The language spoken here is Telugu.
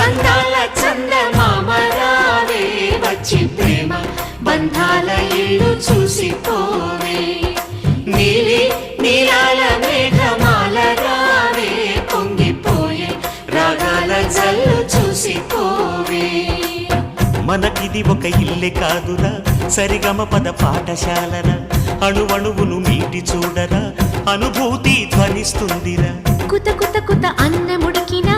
సందాల చందమామ రావే వచ్చి ప్రేమ బంధాల ఇల్లు చూసిపోవే నీలి నీలాల మేఘమాల రావే పొంగిపోయే రాగాల జల్లు చూసిపోవే మనకిది ఒక ఇల్లే కాదురా సరిగమ పద పాఠశాలరా అణువణువును మీటి చూడరా అనుభూతి ధ్వనిస్తుందిరా కుత కుత కుత అన్నముడికినా